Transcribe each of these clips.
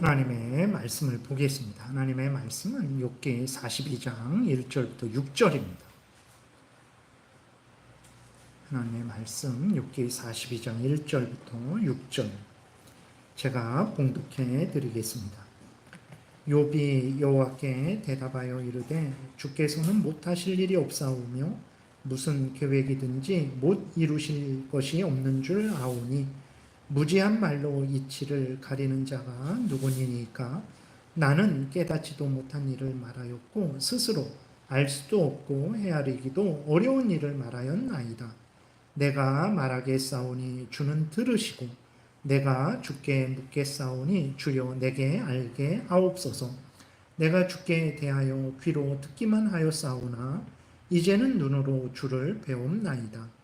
하나님의 말씀을 보겠습니다. 하나님의 말씀은 욥기 42장 1절부터 6절입니다. 하나님의 말씀 욥기 42장 1절부터 6절 제가 봉독해 드리겠습니다. 욥이 여호와께 대답하여 이르되 주께서는 못하실 일이 없사오며 무슨 계획이든지 못 이루실 것이 없는 줄 아오니 무지한 말로 이치를 가리는 자가 누구니까 나는 깨닫지도 못한 일을 말하였고 스스로 알 수도 없고 헤아리기도 어려운 일을 말하였나이다. 내가 말하겠사오니 주는 들으시고 내가 주께 묻겠사오니 주여 내게 알게 하옵소서. 내가 주께 대하여 귀로 듣기만 하였사오나 이제는 눈으로 주를 배움나이다.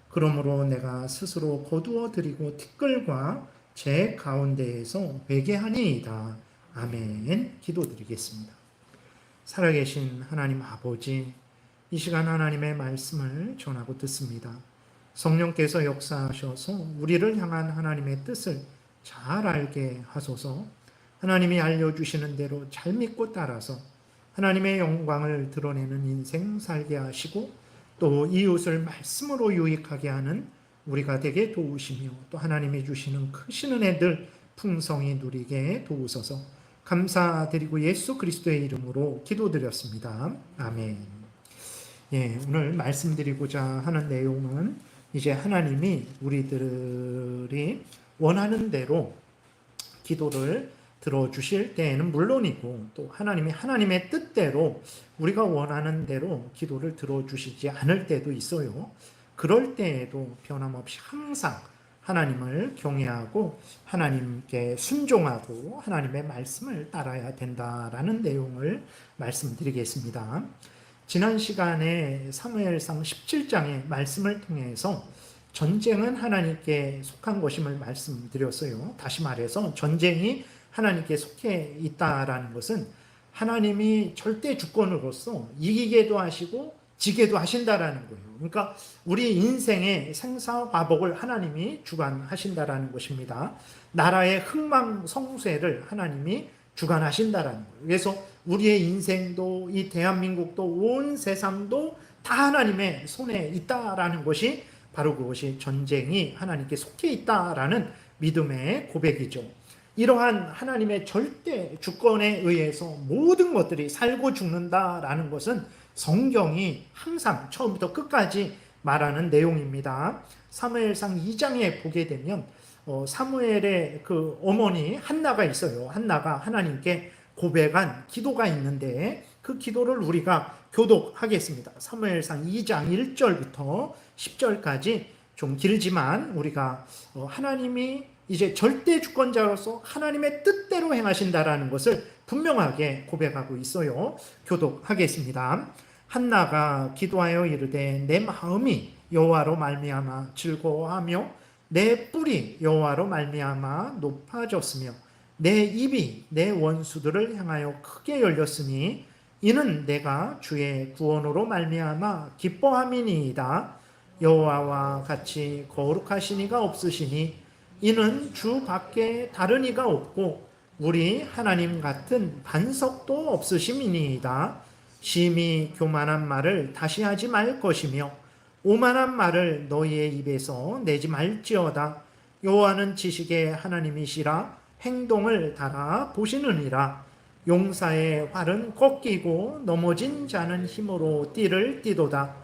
그러므로 내가 스스로 거두어 드리고 티끌과 제 가운데에서 회개하니이다. 아멘. 기도드리겠습니다. 살아계신 하나님 아버지, 이 시간 하나님의 말씀을 전하고 듣습니다. 성령께서 역사하셔서 우리를 향한 하나님의 뜻을 잘 알게 하소서. 하나님이 알려주시는 대로 잘 믿고 따라서 하나님의 영광을 드러내는 인생 살게 하시고 또 이웃을 말씀으로 유익하게 하는 우리가 되게 도우시며 또 하나님이 주시는 크신 은혜들 풍성히 누리게 도우소서. 감사드리고 예수 그리스도의 이름으로 기도드렸습니다. 아멘. 오늘 말씀드리고자 하는 내용은 이제 하나님이 우리들이 원하는 대로 기도를 들어주실 때에는 물론이고 또 하나님이 하나님의 뜻대로 우리가 원하는 대로 기도를 들어주시지 않을 때도 있어요. 그럴 때에도 변함없이 항상 하나님을 경외하고 하나님께 순종하고 하나님의 말씀을 따라야 된다라는 내용을 말씀드리겠습니다. 지난 시간에 사무엘상 17장의 말씀을 통해서 전쟁은 하나님께 속한 것임을 말씀드렸어요. 다시 말해서 전쟁이 하나님께 속해 있다라는 것은 하나님이 절대 주권으로서 이기게도 하시고 지게도 하신다라는 거예요. 그러니까 우리 인생의 생사화복을 하나님이 주관하신다라는 것입니다. 나라의 흥망성쇠를 하나님이 주관하신다라는 거예요. 그래서 우리의 인생도 이 대한민국도 온 세상도 다 하나님의 손에 있다라는 것이 바로 그것이 전쟁이 하나님께 속해 있다라는 믿음의 고백이죠. 이러한 하나님의 절대 주권에 의해서 모든 것들이 살고 죽는다라는 것은 성경이 항상 처음부터 끝까지 말하는 내용입니다. 사무엘상 2장에 보게 되면 사무엘의 그 어머니 한나가 있어요. 한나가 하나님께 고백한 기도가 있는데 그 기도를 우리가 교독하겠습니다. 사무엘상 2장 1절부터 10절까지 좀 길지만 우리가 하나님이 이제 절대 주권자로서 하나님의 뜻대로 행하신다라는 것을 분명하게 고백하고 있어요. 교독하겠습니다. 한나가 기도하여 이르되 내 마음이 여호와로 말미암아 즐거워하며 내 뿔이 여호와로 말미암아 높아졌으며 내 입이 내 원수들을 향하여 크게 열렸으니 이는 내가 주의 구원으로 말미암아 기뻐함이니이다. 여호와와 같이 거룩하신 이가 없으시니 이는 주 밖에 다른 이가 없고 우리 하나님 같은 반석도 없으심이니이다. 심히 교만한 말을 다시 하지 말 것이며 오만한 말을 너희의 입에서 내지 말지어다. 여호와는 지식의 하나님이시라 행동을 달아 보시느니라. 용사의 활은 꺾이고 넘어진 자는 힘으로 띠를 띠도다.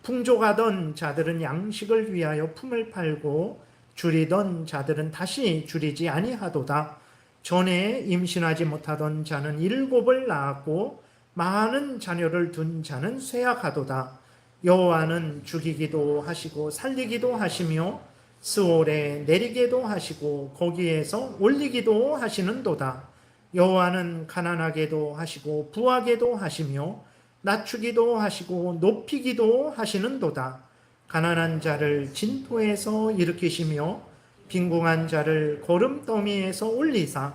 풍족하던 자들은 양식을 위하여 품을 팔고 줄이던 자들은 다시 줄이지 아니하도다. 전에 임신하지 못하던 자는 7을 낳았고 많은 자녀를 둔 자는 쇠약하도다. 여호와는 죽이기도 하시고 살리기도 하시며 스올에 내리게도 하시고 거기에서 올리기도 하시는도다. 여호와는 가난하게도 하시고 부하게도 하시며 낮추기도 하시고 높이기도 하시는도다. 가난한 자를 진토에서 일으키시며 빈궁한 자를 거름더미에서 올리사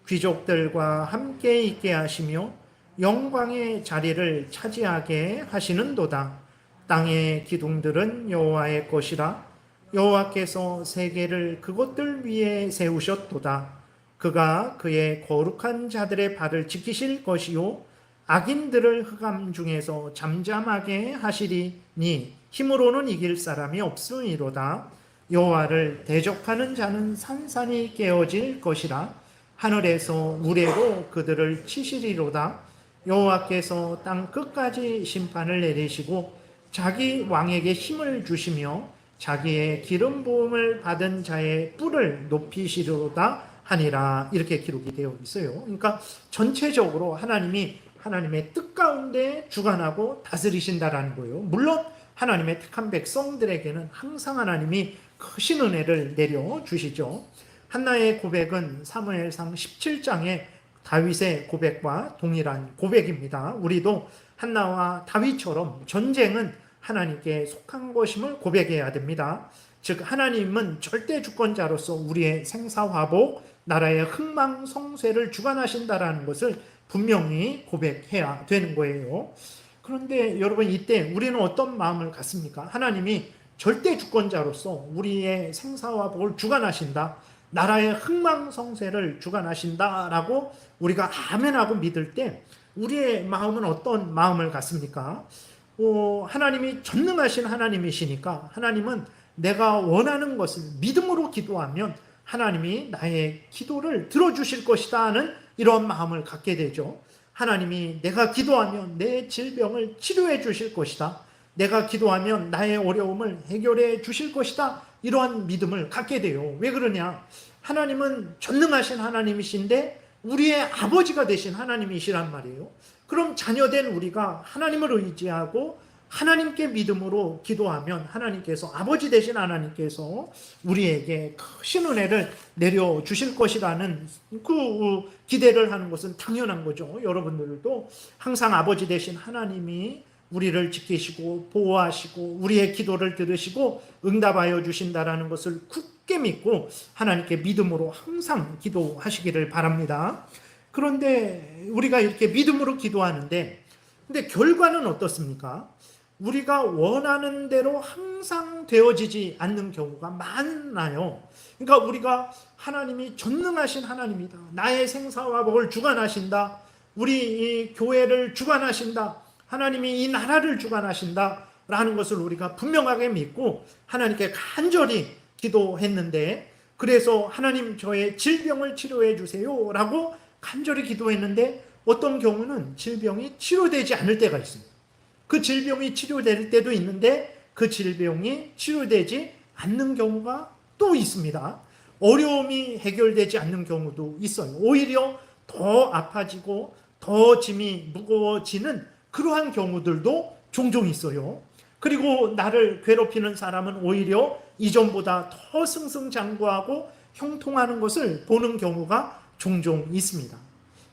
귀족들과 함께 있게 하시며 영광의 자리를 차지하게 하시는도다. 땅의 기둥들은 여호와의 것이라 여호와께서 세계를 그것들 위에 세우셨도다. 그가 그의 거룩한 자들의 발을 지키실 것이요 악인들을 흑암 중에서 잠잠하게 하시리니 힘으로는 이길 사람이 없으리로다. 여호와를 대적하는 자는 산산이 깨어질 것이라. 하늘에서 우레로 그들을 치시리로다. 여호와께서 땅 끝까지 심판을 내리시고 자기 왕에게 힘을 주시며 자기의 기름 부음을 받은 자의 뿔을 높이시리로다 하니라. 이렇게 기록이 되어 있어요. 그러니까 전체적으로 하나님이 하나님의 뜻 가운데 주관하고 다스리신다라는 거예요. 물론 하나님의 택한 백성들에게는 항상 하나님이 크신 은혜를 내려주시죠. 한나의 고백은 사무엘상 17장의 다윗의 고백과 동일한 고백입니다. 우리도 한나와 다윗처럼 전쟁은 하나님께 속한 것임을 고백해야 됩니다. 즉 하나님은 절대 주권자로서 우리의 생사화복, 나라의 흥망성쇠를 주관하신다라는 것을 분명히 고백해야 되는 거예요. 그런데 여러분, 이때 우리는 어떤 마음을 갖습니까? 하나님이 절대 주권자로서 우리의 생사화복을 주관하신다, 나라의 흥망성쇠를 주관하신다라고 우리가 아멘하고 믿을 때 우리의 마음은 어떤 마음을 갖습니까? 하나님이 전능하신 하나님이시니까 하나님은 내가 원하는 것을 믿음으로 기도하면 하나님이 나의 기도를 들어주실 것이다 하는 이런 마음을 갖게 되죠. 하나님이 내가 기도하면 내 질병을 치료해 주실 것이다, 내가 기도하면 나의 어려움을 해결해 주실 것이다, 이러한 믿음을 갖게 돼요. 왜 그러냐? 하나님은 전능하신 하나님이신데 우리의 아버지가 되신 하나님이시란 말이에요. 그럼 자녀된 우리가 하나님을 의지하고 하나님께 믿음으로 기도하면 하나님께서, 아버지 되신 하나님께서 우리에게 크신 은혜를 내려주실 것이라는 그 기대를 하는 것은 당연한 거죠. 여러분들도 항상 아버지 되신 하나님이 우리를 지키시고 보호하시고 우리의 기도를 들으시고 응답하여 주신다라는 것을 굳게 믿고 하나님께 믿음으로 항상 기도하시기를 바랍니다. 그런데 우리가 이렇게 믿음으로 기도하는데, 근데 결과는 어떻습니까? 우리가 원하는 대로 항상 되어지지 않는 경우가 많아요. 그러니까 우리가 하나님이 전능하신 하나님이다, 나의 생사화복을 주관하신다, 우리 이 교회를 주관하신다, 하나님이 이 나라를 주관하신다 라는 것을 우리가 분명하게 믿고 하나님께 간절히 기도했는데, 그래서 하나님 저의 질병을 치료해 주세요 라고 간절히 기도했는데 어떤 경우는 질병이 치료되지 않을 때가 있습니다. 그 질병이 치료될 때도 있는데 그 질병이 치료되지 않는 경우가 또 있습니다. 어려움이 해결되지 않는 경우도 있어요. 오히려 더 아파지고 더 짐이 무거워지는 그러한 경우들도 종종 있어요. 그리고 나를 괴롭히는 사람은 오히려 이전보다 더 승승장구하고 형통하는 것을 보는 경우가 종종 있습니다.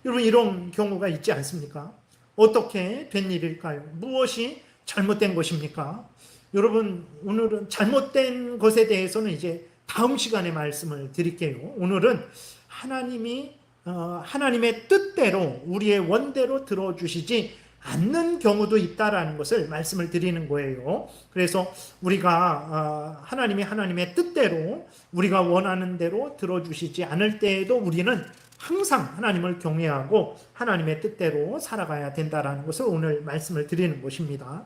여러분, 이런 경우가 있지 않습니까? 어떻게 된 일일까요? 무엇이 잘못된 것입니까? 여러분, 오늘은 잘못된 것에 대해서는 이제 다음 시간에 말씀을 드릴게요. 오늘은 하나님의 뜻대로 우리의 원대로 들어주시지 않는 경우도 있다라는 것을 말씀을 드리는 거예요. 그래서 우리가 하나님의 뜻대로 우리가 원하는 대로 들어주시지 않을 때에도 우리는 항상 하나님을 경외하고 하나님의 뜻대로 살아가야 된다라는 것을 오늘 말씀을 드리는 것입니다.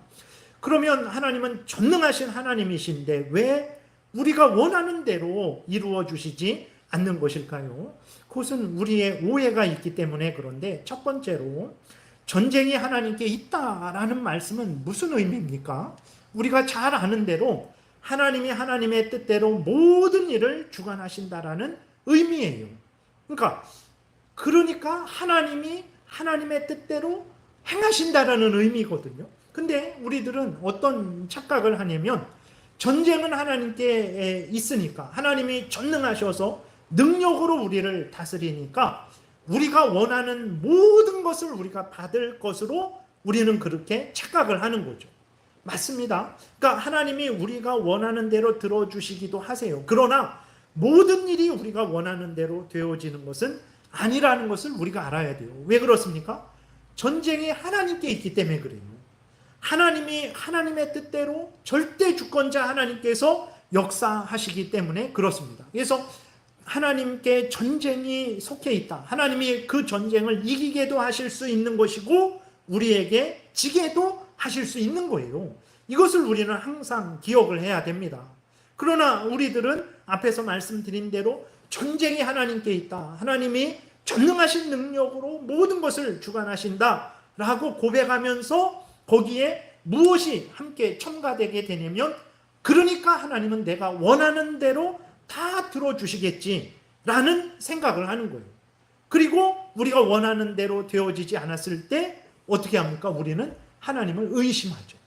그러면 하나님은 전능하신 하나님이신데 왜 우리가 원하는 대로 이루어 주시지 않는 것일까요? 그것은 우리의 오해가 있기 때문에 그런데, 첫 번째로 전쟁이 하나님께 있다라는 말씀은 무슨 의미입니까? 우리가 잘 아는 대로 하나님이 하나님의 뜻대로 모든 일을 주관하신다라는 의미예요. 그러니까 하나님이 하나님의 뜻대로 행하신다라는 의미거든요. 근데 우리들은 어떤 착각을 하냐면, 전쟁은 하나님께 있으니까, 하나님이 전능하셔서 능력으로 우리를 다스리니까 우리가 원하는 모든 것을 우리가 받을 것으로 우리는 그렇게 착각을 하는 거죠. 맞습니다. 그러니까 하나님이 우리가 원하는 대로 들어주시기도 하세요. 그러나 모든 일이 우리가 원하는 대로 되어지는 것은 아니라는 것을 우리가 알아야 돼요. 왜 그렇습니까? 전쟁이 하나님께 있기 때문에 그래요. 하나님이 하나님의 뜻대로 절대 주권자 하나님께서 역사하시기 때문에 그렇습니다. 그래서 하나님께 전쟁이 속해 있다. 하나님이 그 전쟁을 이기게도 하실 수 있는 것이고 우리에게 지게도 하실 수 있는 거예요. 이것을 우리는 항상 기억을 해야 됩니다. 그러나 우리들은 앞에서 말씀드린 대로 전쟁이 하나님께 있다. 하나님이 전능하신 능력으로 모든 것을 주관하신다 라고 고백하면서 거기에 무엇이 함께 첨가되게 되냐면, 그러니까 하나님은 내가 원하는 대로 다 들어주시겠지 라는 생각을 하는 거예요. 그리고 우리가 원하는 대로 되어지지 않았을 때 어떻게 합니까? 우리는 하나님을 의심하죠.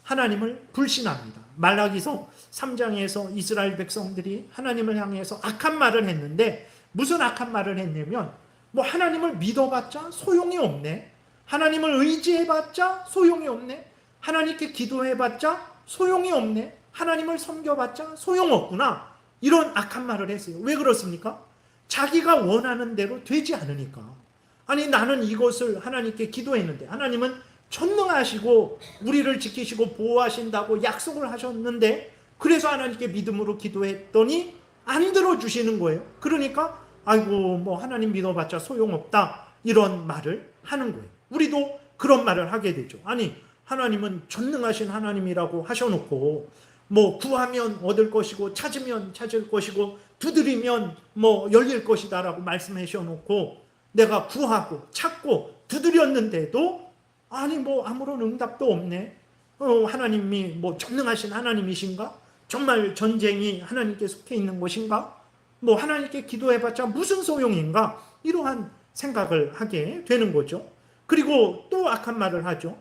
하나님을 불신합니다. 말라기서 3장에서 이스라엘 백성들이 하나님을 향해서 악한 말을 했는데, 무슨 악한 말을 했냐면 하나님을 믿어봤자 소용이 없네, 하나님을 의지해봤자 소용이 없네, 하나님께 기도해봤자 소용이 없네, 하나님을 섬겨봤자 소용없구나, 이런 악한 말을 했어요. 왜 그렇습니까? 자기가 원하는 대로 되지 않으니까. 아니, 나는 이것을 하나님께 기도했는데 하나님은 전능하시고 우리를 지키시고 보호하신다고 약속을 하셨는데, 그래서 하나님께 믿음으로 기도했더니 안 들어주시는 거예요. 그러니까 아이고 하나님 믿어봤자 소용없다, 이런 말을 하는 거예요. 우리도 그런 말을 하게 되죠. 아니, 하나님은 전능하신 하나님이라고 하셔놓고 구하면 얻을 것이고 찾으면 찾을 것이고 두드리면 열릴 것이다 라고 말씀하셔놓고 내가 구하고 찾고 두드렸는데도 아니 아무런 응답도 없네. 하나님이 전능하신 하나님이신가? 정말 전쟁이 하나님께 속해 있는 것인가? 하나님께 기도해봤자 무슨 소용인가? 이러한 생각을 하게 되는 거죠. 그리고 또 악한 말을 하죠.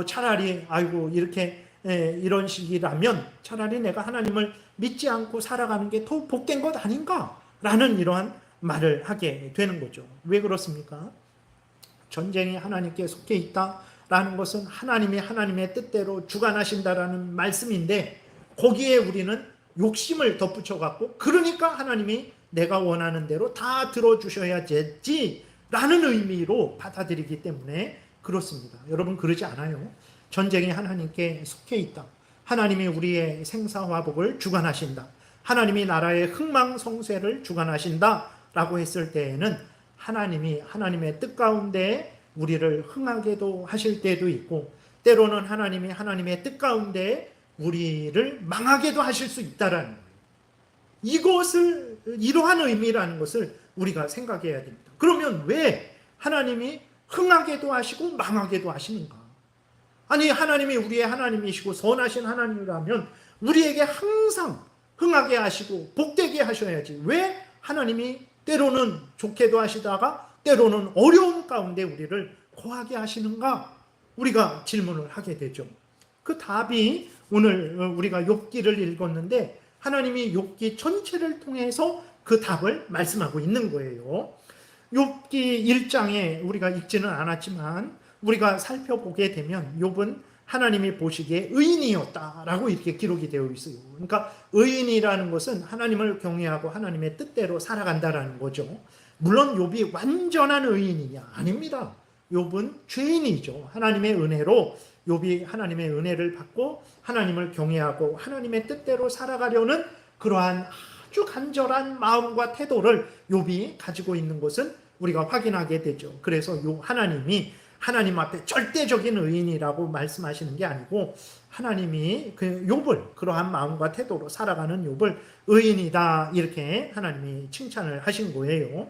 차라리 아이고 이렇게 이런 식이라면 차라리 내가 하나님을 믿지 않고 살아가는 게 더 복된 것 아닌가? 라는 이러한 말을 하게 되는 거죠. 왜 그렇습니까? 전쟁이 하나님께 속해 있다라는 것은 하나님이 하나님의 뜻대로 주관하신다라는 말씀인데, 거기에 우리는 욕심을 덧붙여갖고 그러니까 하나님이 내가 원하는 대로 다 들어주셔야지 라는 의미로 받아들이기 때문에 그렇습니다. 여러분, 그러지 않아요. 전쟁이 하나님께 속해 있다. 하나님이 우리의 생사화복을 주관하신다. 하나님이 나라의 흥망성쇠를 주관하신다 라고 했을 때에는 하나님이 하나님의 뜻 가운데 우리를 흥하게도 하실 때도 있고, 때로는 하나님이 하나님의 뜻 가운데 우리를 망하게도 하실 수 있다라는 거예요. 이것을, 이러한 의미라는 것을 우리가 생각해야 됩니다. 그러면 왜 하나님이 흥하게도 하시고 망하게도 하시는가? 아니, 하나님이 우리의 하나님이시고 선하신 하나님이라면 우리에게 항상 흥하게 하시고 복되게 하셔야지 왜 하나님이 때로는 좋게도 하시다가 때로는 어려움 가운데 우리를 고하게 하시는가? 우리가 질문을 하게 되죠. 그 답이 오늘 우리가 욥기를 읽었는데 하나님이 욥기 전체를 통해서 그 답을 말씀하고 있는 거예요. 욥기 1장에 우리가 읽지는 않았지만 우리가 살펴보게 되면 욥은 하나님이 보시기에 의인이었다라고 이렇게 기록이 되어 있어요. 그러니까 의인이라는 것은 하나님을 경외하고 하나님의 뜻대로 살아간다라는 거죠. 물론 욥이 완전한 의인이냐? 아닙니다. 욥은 죄인이죠. 하나님의 은혜로 욥이 하나님의 은혜를 받고 하나님을 경외하고 하나님의 뜻대로 살아가려는 그러한 아주 간절한 마음과 태도를 욥이 가지고 있는 것은 우리가 확인하게 되죠. 그래서 하나님이 하나님 앞에 절대적인 의인이라고 말씀하시는 게 아니고 하나님이 그 욥을 그러한 마음과 태도로 살아가는 욥을 의인이다 이렇게 하나님이 칭찬을 하신 거예요.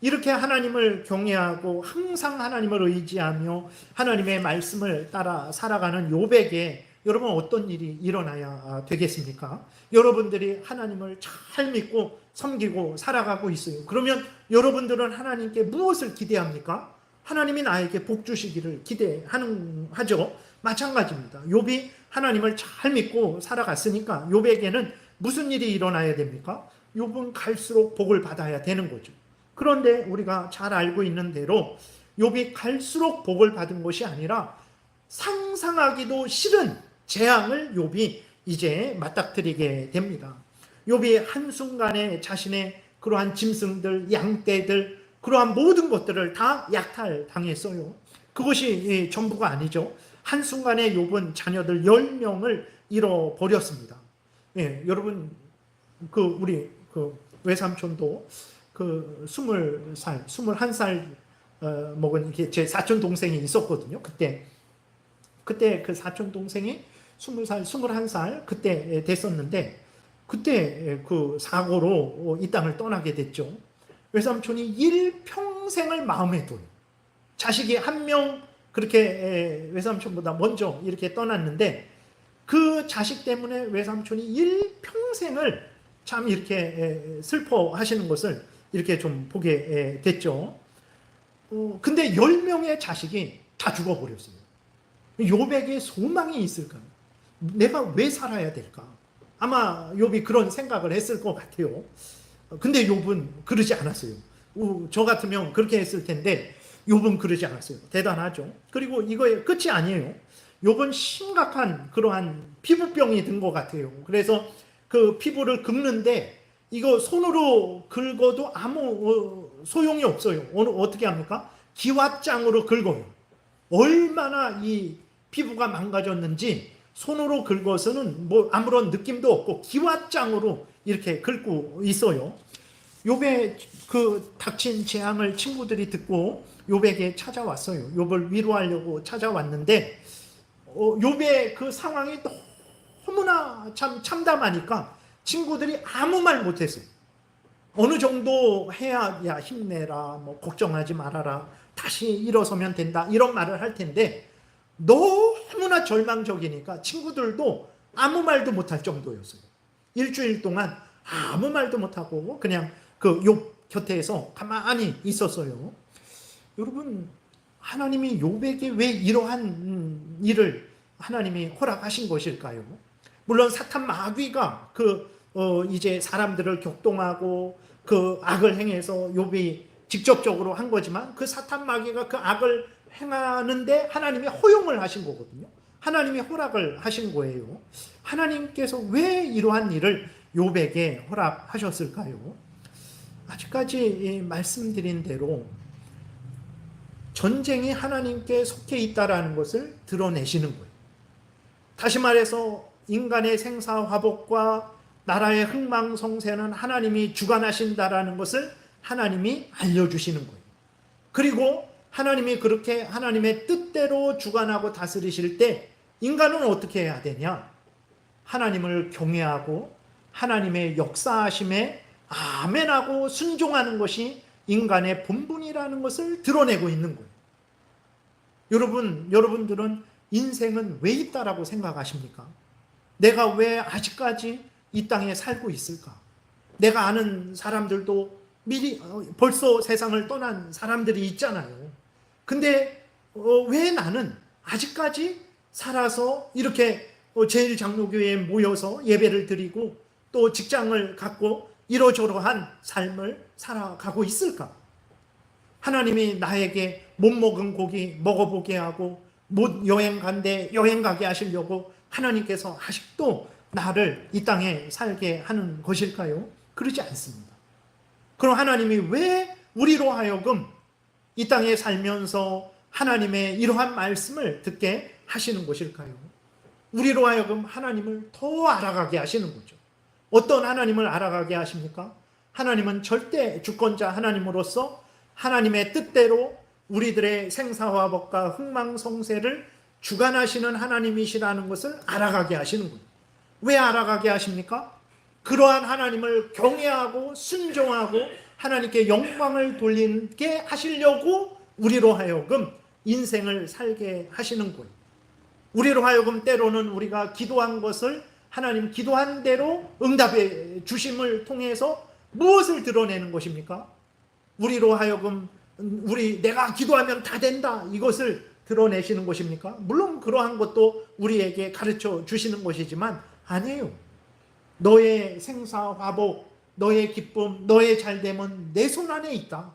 이렇게 하나님을 경외하고 항상 하나님을 의지하며 하나님의 말씀을 따라 살아가는 욥에게 여러분 어떤 일이 일어나야 되겠습니까? 여러분들이 하나님을 잘 믿고 섬기고 살아가고 있어요. 그러면 여러분들은 하나님께 무엇을 기대합니까? 하나님이 나에게 복 주시기를 기대하죠. 마찬가지입니다. 욥이 하나님을 잘 믿고 살아갔으니까 욥에게는 무슨 일이 일어나야 됩니까? 욥은 갈수록 복을 받아야 되는 거죠. 그런데 우리가 잘 알고 있는 대로 욥이 갈수록 복을 받은 것이 아니라 상상하기도 싫은 재앙을 욥이 이제 맞닥뜨리게 됩니다. 욥이 한순간에 자신의 그러한 짐승들, 양떼들, 그러한 모든 것들을 다 약탈당했어요. 그것이 전부가 아니죠. 한순간에 욥은 자녀들 10명을 잃어버렸습니다. 예, 여러분, 우리 외삼촌도 그 20살, 21살 먹은 이게 제 사촌 동생이 있었거든요. 그때 그 사촌 동생이 20살, 21살 그때 됐었는데 그때 그 사고로 이 땅을 떠나게 됐죠. 외삼촌이 일평생을 마음에 둬요. 자식이 한 명 그렇게 외삼촌보다 먼저 이렇게 떠났는데 그 자식 때문에 외삼촌이 일평생을 참 이렇게 슬퍼하시는 것을 이렇게 좀 보게 됐죠. 근데 10명의 자식이 다 죽어버렸어요. 욥에게 소망이 있을까? 내가 왜 살아야 될까? 아마 욥이 그런 생각을 했을 것 같아요. 근데 욥은 그러지 않았어요. 저 같으면 그렇게 했을 텐데 욥은 그러지 않았어요. 대단하죠. 그리고 이거의 끝이 아니에요. 욥은 심각한 그러한 피부병이 든 것 같아요. 그래서 그 피부를 긁는데 이거 손으로 긁어도 아무 소용이 없어요. 어떻게 합니까? 기왓장으로 긁어요. 얼마나 이 피부가 망가졌는지 손으로 긁어서는 뭐 아무런 느낌도 없고 기왓장으로 이렇게 긁고 있어요. 욥의 그 닥친 재앙을 친구들이 듣고 욥에게 찾아왔어요. 욥을 위로하려고 찾아왔는데 욥의 그 상황이 너무나 참 참담하니까 친구들이 아무 말 못했어요. 어느 정도 해야 야 힘내라, 뭐 걱정하지 말아라, 다시 일어서면 된다 이런 말을 할 텐데 너무나 절망적이니까 친구들도 아무 말도 못할 정도였어요. 일주일 동안 아무 말도 못하고 그냥 그 욥 곁에서 가만히 있었어요. 여러분, 하나님이 욥에게 왜 이러한 일을 하나님이 허락하신 것일까요? 물론 사탄 마귀가 이제 사람들을 격동하고 그 악을 행해서 욥이 직접적으로 한 거지만 그 사탄 마귀가 그 악을 행하는데 하나님이 허용을 하신 거거든요. 하나님이 허락을 하신 거예요. 하나님께서 왜 이러한 일을 욥에게 허락하셨을까요? 아직까지 말씀드린 대로 전쟁이 하나님께 속해 있다라는 것을 드러내시는 거예요. 다시 말해서 인간의 생사화복과 나라의 흥망성쇠는 하나님이 주관하신다라는 것을 하나님이 알려주시는 거예요. 그리고 하나님이 그렇게 하나님의 뜻대로 주관하고 다스리실 때 인간은 어떻게 해야 되냐? 하나님을 경외하고 하나님의 역사하심에 아멘하고 순종하는 것이 인간의 본분이라는 것을 드러내고 있는 거예요. 여러분들은 인생은 왜 있다라고 생각하십니까? 내가 왜 아직까지 이 땅에 살고 있을까? 내가 아는 사람들도 벌써 세상을 떠난 사람들이 있잖아요. 근데 왜 나는 아직까지 살아서 이렇게 제1장로교회에 모여서 예배를 드리고 또 직장을 갖고 이러저러한 삶을 살아가고 있을까? 하나님이 나에게 못 먹은 고기 먹어보게 하고 못 여행 간데 여행 가게 하시려고 하나님께서 아직도 나를 이 땅에 살게 하는 것일까요? 그러지 않습니다. 그럼 하나님이 왜 우리로 하여금 이 땅에 살면서 하나님의 이러한 말씀을 듣게 하시는 것일까요? 우리로 하여금 하나님을 더 알아가게 하시는 거죠. 어떤 하나님을 알아가게 하십니까? 하나님은 절대 주권자 하나님으로서 하나님의 뜻대로 우리들의 생사화복과 흥망성쇠를 주관하시는 하나님이시라는 것을 알아가게 하시는 거예요. 왜 알아가게 하십니까? 그러한 하나님을 경외하고 순종하고 하나님께 영광을 돌리게 하시려고 우리로 하여금 인생을 살게 하시는 거예요. 우리로 하여금 때로는 우리가 기도한 것을 하나님 기도한 대로 응답해 주심을 통해서 무엇을 드러내는 것입니까? 우리로 하여금 내가 기도하면 다 된다 이것을 드러내시는 것입니까? 물론 그러한 것도 우리에게 가르쳐 주시는 것이지만 아니에요. 너의 생사화복, 너의 기쁨, 너의 잘됨은 내 손 안에 있다.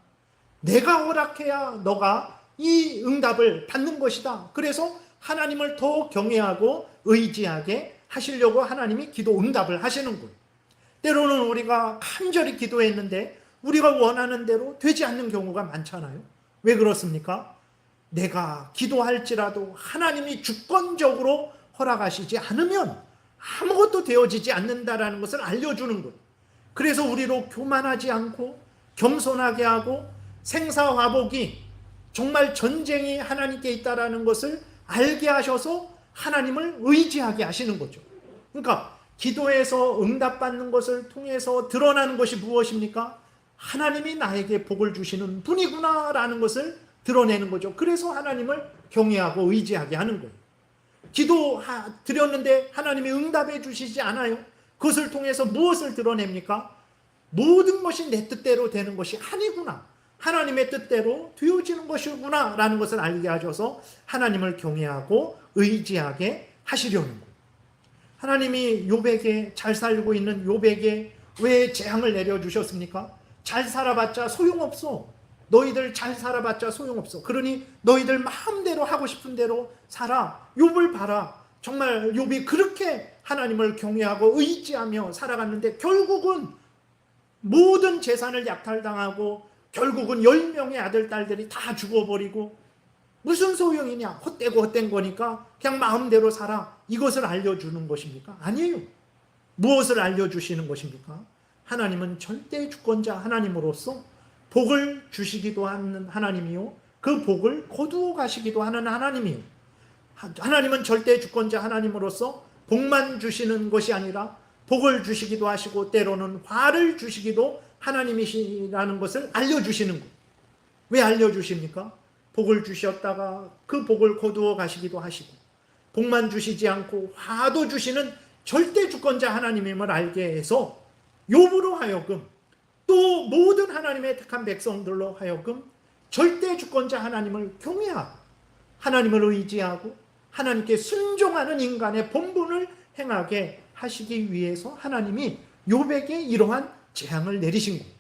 내가 허락해야 너가 이 응답을 받는 것이다. 그래서 하나님을 더 경외하고 의지하게 하시려고 하나님이 기도 응답을 하시는 거예요. 때로는 우리가 간절히 기도했는데 우리가 원하는 대로 되지 않는 경우가 많잖아요. 왜 그렇습니까? 내가 기도할지라도 하나님이 주권적으로 허락하시지 않으면 아무것도 되어지지 않는다라는 것을 알려주는 거예요. 그래서 우리로 교만하지 않고 겸손하게 하고 생사화복이 정말 전쟁이 하나님께 있다라는 것을 알게 하셔서 하나님을 의지하게 하시는 거죠. 그러니까 기도에서 응답받는 것을 통해서 드러나는 것이 무엇입니까? 하나님이 나에게 복을 주시는 분이구나 라는 것을 드러내는 거죠. 그래서 하나님을 경외하고 의지하게 하는 거예요. 기도 드렸는데 하나님이 응답해 주시지 않아요. 그것을 통해서 무엇을 드러냅니까? 모든 것이 내 뜻대로 되는 것이 아니구나, 하나님의 뜻대로 되어지는 것이구나 라는 것을 알게 하셔서 하나님을 경외하고 의지하게 하시려는 거예요. 하나님이 욥에게, 잘 살고 있는 욥에게 왜 재앙을 내려주셨습니까? 잘 살아봤자 소용없어. 너희들 잘 살아봤자 소용없어. 그러니 너희들 마음대로 하고 싶은 대로 살아. 욥을 봐라. 정말 욥이 그렇게 하나님을 경외하고 의지하며 살아갔는데 결국은 모든 재산을 약탈당하고 결국은 10명의 아들, 딸들이 다 죽어버리고 무슨 소용이냐? 헛되고 헛된 거니까 그냥 마음대로 살아. 이것을 알려주는 것입니까? 아니에요. 무엇을 알려주시는 것입니까? 하나님은 절대 주권자 하나님으로서 복을 주시기도 하는 하나님이요, 그 복을 거두어 가시기도 하는 하나님이요. 하나님은 절대 주권자 하나님으로서 복만 주시는 것이 아니라 복을 주시기도 하시고 때로는 화를 주시기도 하나님이시라는 것을 알려주시는 거예요. 왜 알려주십니까? 복을 주셨다가 그 복을 거두어 가시기도 하시고 복만 주시지 않고 화도 주시는 절대 주권자 하나님임을 알게 해서 욥으로 하여금, 또 모든 하나님의 택한 백성들로 하여금 절대 주권자 하나님을 경외하고 하나님을 의지하고 하나님께 순종하는 인간의 본분을 행하게 하시기 위해서 하나님이 욥에게 이러한 재앙을 내리신 거예요.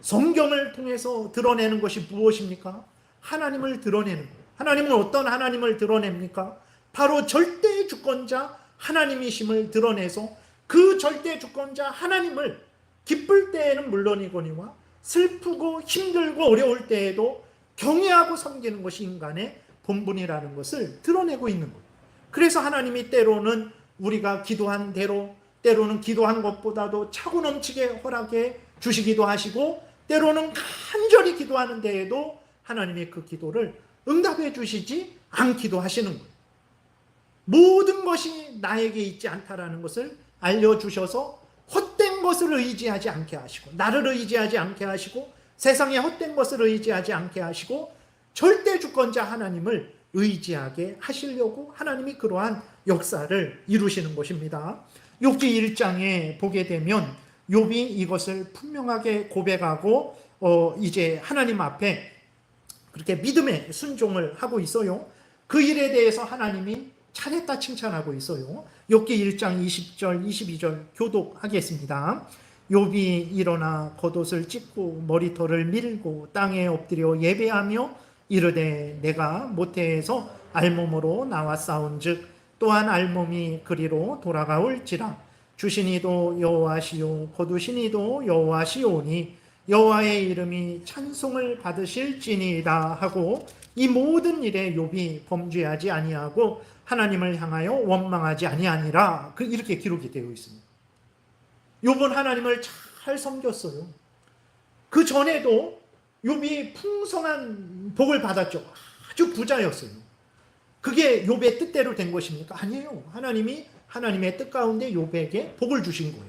성경을 통해서 드러내는 것이 무엇입니까? 하나님을 드러내는 거예요. 하나님은 어떤 하나님을 드러냅니까? 바로 절대 주권자 하나님이심을 드러내서 그 절대 주권자 하나님을 기쁠 때에는 물론이거니와 슬프고 힘들고 어려울 때에도 경외하고 섬기는 것이 인간의 본분이라는 것을 드러내고 있는 거예요. 그래서 하나님이 때로는 우리가 기도한 대로, 때로는 기도한 것보다도 차고 넘치게 허락해 주시기도 하시고 때로는 간절히 기도하는 데에도 하나님이 그 기도를 응답해 주시지 않기도 하시는 거예요. 모든 것이 나에게 있지 않다라는 것을 알려주셔서 헛된 것을 의지하지 않게 하시고 나를 의지하지 않게 하시고 세상의 헛된 것을 의지하지 않게 하시고 절대 주권자 하나님을 의지하게 하시려고 하나님이 그러한 역사를 이루시는 것입니다. 욥기 1장에 보게 되면 욥이 이것을 분명하게 고백하고 이제 하나님 앞에 그렇게 믿음의 순종을 하고 있어요. 그 일에 대해서 하나님이 잘했다 칭찬하고 있어요. 욥기 1장 20절 22절 교독하겠습니다. 욥이 일어나 겉옷을 찢고 머리털을 밀고 땅에 엎드려 예배하며 이르되 내가 모태에서 알몸으로 나왔사온즉 또한 알몸이 그리로 돌아가올지라 주시니도 여호와시요 거두시니도 여호와시오니 여호와의 이름이 찬송을 받으실지니이다 하고 이 모든 일에 욥이 범죄하지 아니하고 하나님을 향하여 원망하지 아니하니라, 이렇게 기록이 되어 있습니다. 욥은 하나님을 잘 섬겼어요. 그 전에도 욥이 풍성한 복을 받았죠. 아주 부자였어요. 그게 욥의 뜻대로 된 것입니까? 아니에요. 하나님이 하나님의 뜻 가운데 욥에게 복을 주신 거예요.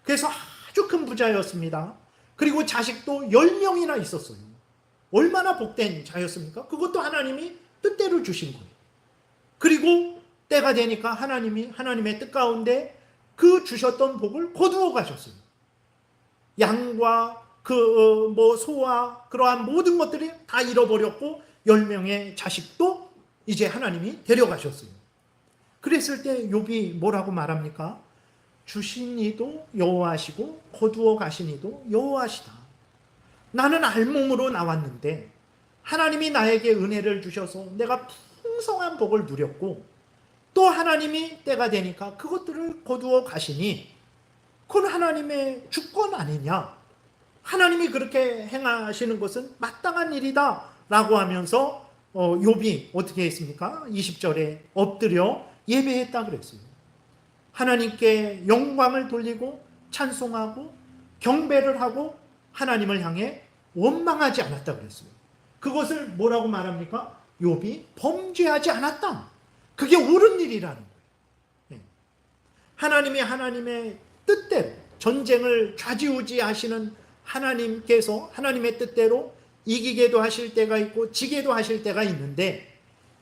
그래서 아주 큰 부자였습니다. 그리고 자식도 10명이나 있었어요. 얼마나 복된 자였습니까? 그것도 하나님이 뜻대로 주신 거예요. 그리고 때가 되니까 하나님이 하나님의 뜻 가운데 그 주셨던 복을 거두어 가셨어요. 양과 소와 그러한 모든 것들이 다 잃어버렸고 10명의 자식도 이제 하나님이 데려가셨어요. 그랬을 때 욥이 뭐라고 말합니까? 주신 이도 여호와시고 거두어 가신 이도 여호와시다. 나는 알몸으로 나왔는데 하나님이 나에게 은혜를 주셔서 내가 풍성한 복을 누렸고 또 하나님이 때가 되니까 그것들을 거두어 가시니 그건 하나님의 주권 아니냐? 하나님이 그렇게 행하시는 것은 마땅한 일이다 라고 하면서 욥이 어떻게 했습니까? 20절에 엎드려 예배했다 그랬어요. 하나님께 영광을 돌리고 찬송하고 경배를 하고 하나님을 향해 원망하지 않았다 그랬어요. 그것을 뭐라고 말합니까? 욥이 범죄하지 않았다. 그게 옳은 일이라는 거예요. 네. 하나님이 하나님의 뜻대로 전쟁을 좌지우지하시는 하나님께서 하나님의 뜻대로 이기게도 하실 때가 있고 지게도 하실 때가 있는데,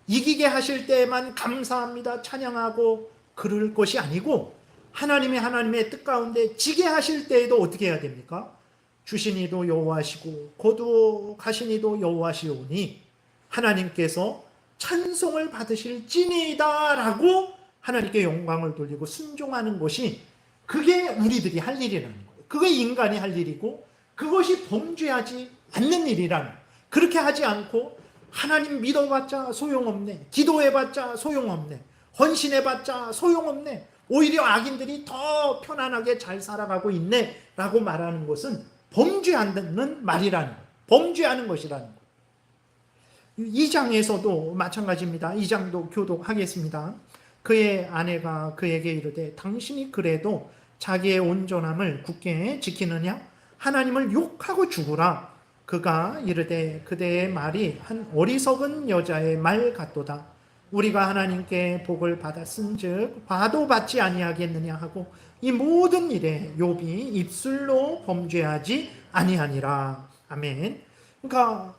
이기게 하실 때만 감사합니다 찬양하고 그럴 것이 아니고, 하나님의 뜻 가운데 지게 하실 때에도 어떻게 해야 됩니까? 주시니도 여호와시고 거두가시니도 여호와시오니 하나님께서 찬송을 받으실지니이다 라고 하나님께 영광을 돌리고 순종하는 것이, 그게 우리들이 할 일이라는 거예요. 그게 인간이 할 일이고, 그것이 범죄하지 않는 일이라는 거예요. 그렇게 하지 않고 하나님 믿어봤자 소용없네, 기도해봤자 소용없네, 헌신해봤자 소용없네, 오히려 악인들이 더 편안하게 잘 살아가고 있네 라고 말하는 것은 범죄하는 말이라는 거예요. 범죄하는 것이라는 거예요. 2장에서도 마찬가지입니다. 2장도 교독하겠습니다. 그의 아내가 그에게 이르되 당신이 그래도 자기의 온전함을 굳게 지키느냐? 하나님을 욕하고 죽으라. 그가 이르되 그대의 말이 한 어리석은 여자의 말 같도다. 우리가 하나님께 복을 받았은즉 화도 받지 아니하겠느냐 하고 이 모든 일에 욥이 입술로 범죄하지 아니하니라. 아멘. 그러니까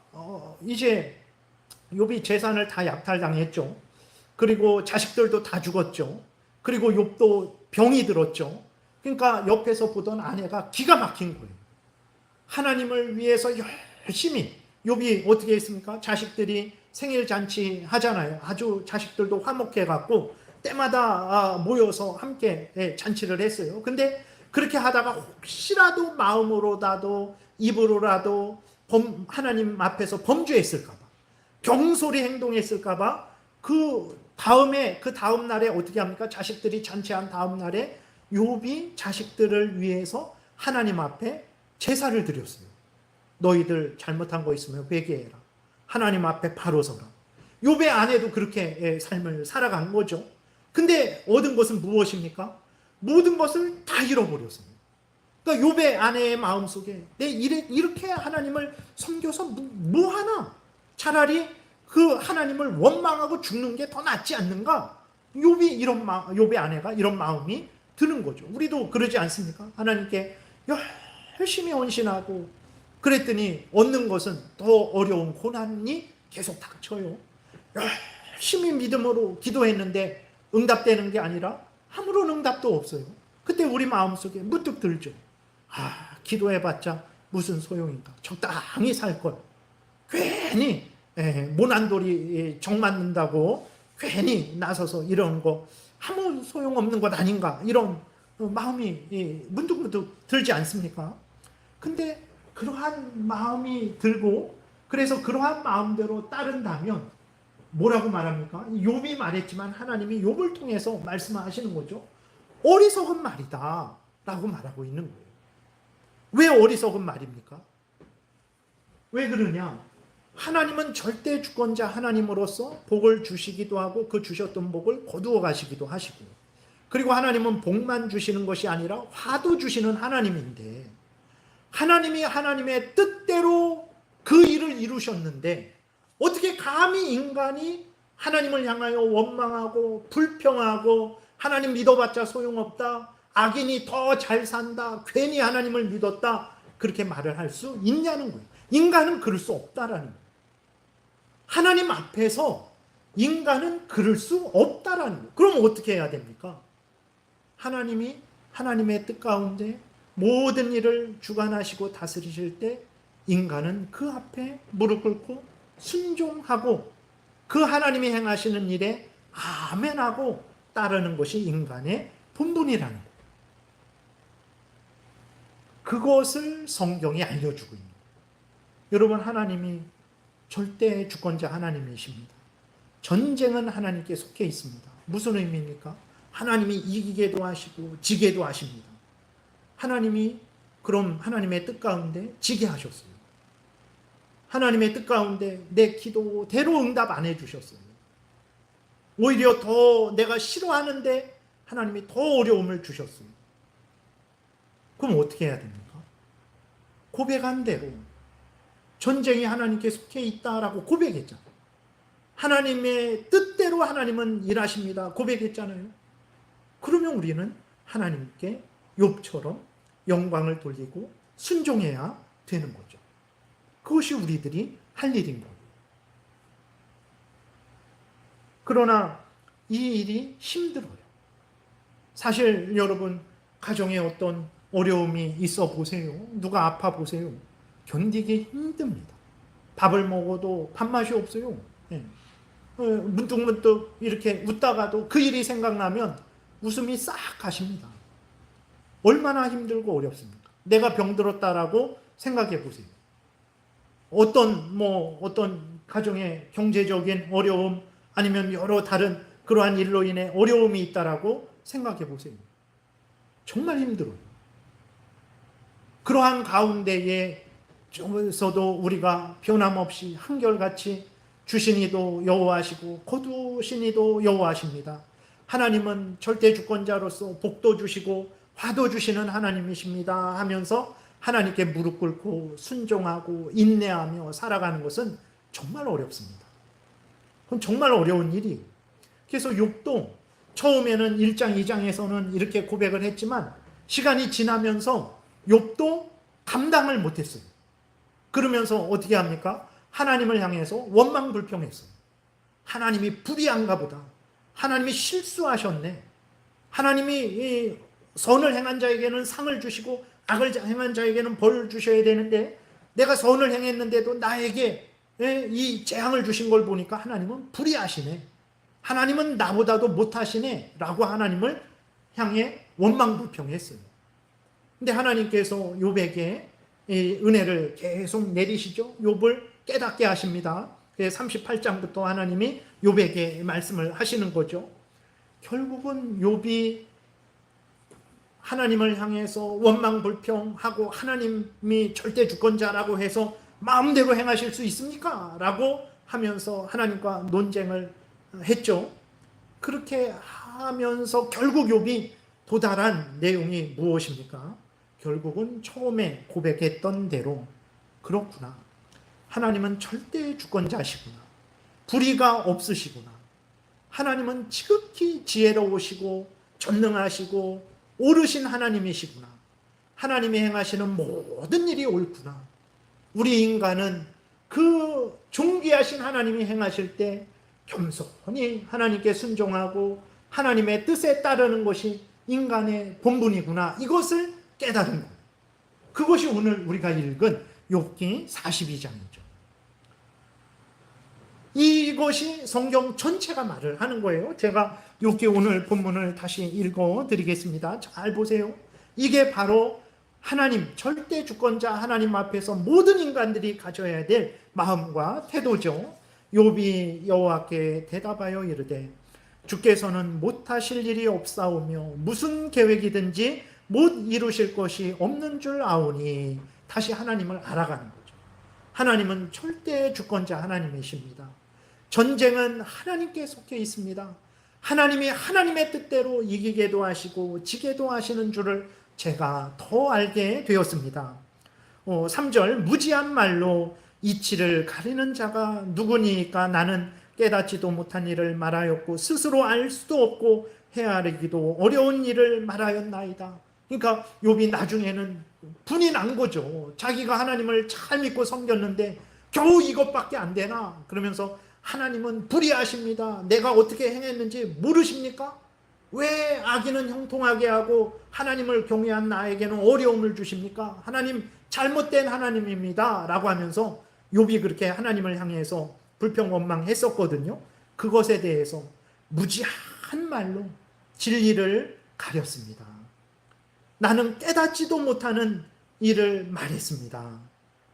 이제 욥이 재산을 다 약탈당했죠. 그리고 자식들도 다 죽었죠. 그리고 욥도 병이 들었죠. 그러니까 옆에서 보던 아내가 기가 막힌 거예요. 하나님을 위해서 열심히, 욥이 어떻게 했습니까? 자식들이 생일 잔치 하잖아요. 아주 자식들도 화목해 갖고 때마다 모여서 함께 잔치를 했어요. 근데 그렇게 하다가 혹시라도 마음으로라도 입으로라도 하나님 앞에서 범죄했을까 봐, 병소리 행동했을까 봐, 그 다음 날에 어떻게 합니까? 자식들이 잔치한 다음 날에 욥이 자식들을 위해서 하나님 앞에 제사를 드렸어요. 너희들 잘못한 거 있으면 회개해라. 하나님 앞에 바로 서라. 욥의 아내도 그렇게 삶을 살아간 거죠. 근데 얻은 것은 무엇입니까? 모든 것을 다 잃어버렸습니다. 그러니까 욥의 아내의 마음속에 내 이렇게 하나님을 섬겨서 뭐 하나? 차라리 그 하나님을 원망하고 죽는 게 더 낫지 않는가? 욥의 아내가 이런 마음이 드는 거죠. 우리도 그러지 않습니까? 하나님께 열심히 헌신하고 그랬더니 얻는 것은 더 어려운 고난이 계속 닥쳐요. 열심히 믿음으로 기도했는데 응답되는 게 아니라 아무런 응답도 없어요. 그때 우리 마음속에 문득 들죠. 기도해봤자 무슨 소용인가? 적당히 살걸. 괜히 모난돌이 정 맞는다고 괜히 나서서 이런 거 아무 소용없는 것 아닌가, 이런 마음이 문득문득 들지 않습니까? 근데 그러한 마음이 들고, 그래서 그러한 마음대로 따른다면 뭐라고 말합니까? 욥이 말했지만 하나님이 욥을 통해서 말씀하시는 거죠. 어리석은 말이다 라고 말하고 있는 거예요. 왜 어리석은 말입니까? 왜 그러냐? 하나님은 절대 주권자 하나님으로서 복을 주시기도 하고 그 주셨던 복을 거두어 가시기도 하시고, 그리고 하나님은 복만 주시는 것이 아니라 화도 주시는 하나님인데, 하나님이 하나님의 뜻대로 그 일을 이루셨는데 어떻게 감히 인간이 하나님을 향하여 원망하고 불평하고 하나님 믿어봤자 소용없다, 악인이 더 잘 산다, 괜히 하나님을 믿었다, 그렇게 말을 할 수 있냐는 거예요. 인간은 그럴 수 없다라는 거예요. 하나님 앞에서 인간은 그럴 수 없다라는 거예요. 그럼 어떻게 해야 됩니까? 하나님이 하나님의 뜻 가운데 모든 일을 주관하시고 다스리실 때 인간은 그 앞에 무릎 꿇고 순종하고 그 하나님이 행하시는 일에 아멘하고 따르는 것이 인간의 본분이라는 거예요. 그것을 성경이 알려주고 있는 거예요. 여러분, 하나님이 절대 주권자 하나님이십니다. 전쟁은 하나님께 속해 있습니다. 무슨 의미입니까? 하나님이 이기게도 하시고 지게도 하십니다. 하나님이 그럼 하나님의 뜻 가운데 지게 하셨어요. 하나님의 뜻 가운데 내 기도대로 응답 안 해주셨어요. 오히려 더 내가 싫어하는데 하나님이 더 어려움을 주셨어요. 그럼 어떻게 해야 됩니까? 고백한 대로 전쟁이 하나님께 속해 있다라고 고백했잖아요. 하나님의 뜻대로 하나님은 일하십니다. 고백했잖아요. 그러면 우리는 하나님께 욥처럼 영광을 돌리고 순종해야 되는 거죠. 그것이 우리들이 할 일인 거예요. 그러나 이 일이 힘들어요. 사실 여러분 가정에 어떤 어려움이 있어 보세요. 누가 아파 보세요. 견디기 힘듭니다. 밥을 먹어도 밥맛이 없어요. 예. 문득문득 이렇게 웃다가도 그 일이 생각나면 웃음이 싹 가십니다. 얼마나 힘들고 어렵습니까? 내가 병들었다라고 생각해 보세요. 어떤 가정의 경제적인 어려움 아니면 여러 다른 그러한 일로 인해 어려움이 있다라고 생각해 보세요. 정말 힘들어요. 그러한 가운데에 서도 우리가 변함없이 한결같이 주신이도 여호와시고 거두신이도 여호와십니다. 하나님은 절대 주권자로서 복도 주시고 화도 주시는 하나님이십니다 하면서 하나님께 무릎 꿇고 순종하고 인내하며 살아가는 것은 정말 어렵습니다. 그건 정말 어려운 일이에요. 그래서 욥도 처음에는 1장, 2장에서는 이렇게 고백을 했지만 시간이 지나면서 욥도 감당을 못했어요. 그러면서 어떻게 합니까? 하나님을 향해서 원망불평했어요. 하나님이 불의한가 보다. 하나님이 실수하셨네. 하나님이 선을 행한 자에게는 상을 주시고 악을 행한 자에게는 벌을 주셔야 되는데 내가 선을 행했는데도 나에게 이 재앙을 주신 걸 보니까 하나님은 불의하시네. 하나님은 나보다도 못하시네 라고 하나님을 향해 원망불평했어요. 근데 하나님께서 욥에게 은혜를 계속 내리시죠. 욥을 깨닫게 하십니다. 38장부터 하나님이 욥에게 말씀을 하시는 거죠. 결국은 욥이 하나님을 향해서 원망불평하고 하나님이 절대 주권자라고 해서 마음대로 행하실 수 있습니까? 라고 하면서 하나님과 논쟁을 했죠. 그렇게 하면서 결국 욥이 도달한 내용이 무엇입니까? 결국은 처음에 고백했던 대로 그렇구나. 하나님은 절대 주권자시구나. 불의가 없으시구나. 하나님은 지극히 지혜로우시고 전능하시고 오르신 하나님이시구나. 하나님이 행하시는 모든 일이 옳구나. 우리 인간은 그 존귀하신 하나님이 행하실 때 겸손히 하나님께 순종하고 하나님의 뜻에 따르는 것이 인간의 본분이구나. 이것을 깨달은 거예요. 그것이 오늘 우리가 읽은 욥기 42장이죠. 이것이 성경 전체가 말을 하는 거예요. 제가 욥기 오늘 본문을 다시 읽어드리겠습니다. 잘 보세요. 이게 바로 하나님, 절대 주권자 하나님 앞에서 모든 인간들이 가져야 될 마음과 태도죠. 욥이 여호와께 대답하여 이르되 주께서는 못하실 일이 없사오며 무슨 계획이든지 못 이루실 것이 없는 줄 아오니. 다시 하나님을 알아가는 거죠. 하나님은 절대 주권자 하나님이십니다. 전쟁은 하나님께 속해 있습니다. 하나님이 하나님의 뜻대로 이기게도 하시고 지게도 하시는 줄을 제가 더 알게 되었습니다. 3절 무지한 말로 이치를 가리는 자가 누구니까 나는 깨닫지도 못한 일을 말하였고 스스로 알 수도 없고 헤아리기도 어려운 일을 말하였나이다. 그러니까 욥이 나중에는 분이 난 거죠. 자기가 하나님을 잘 믿고 섬겼는데 겨우 이것밖에 안 되나? 그러면서 하나님은 불의하십니다. 내가 어떻게 행했는지 모르십니까? 왜 악인은 형통하게 하고 하나님을 경외한 나에게는 어려움을 주십니까? 하나님 잘못된 하나님입니다 라고 하면서 욥이 그렇게 하나님을 향해서 불평원망했었거든요. 그것에 대해서 무지한 말로 진리를 가렸습니다. 나는 깨닫지도 못하는 일을 말했습니다.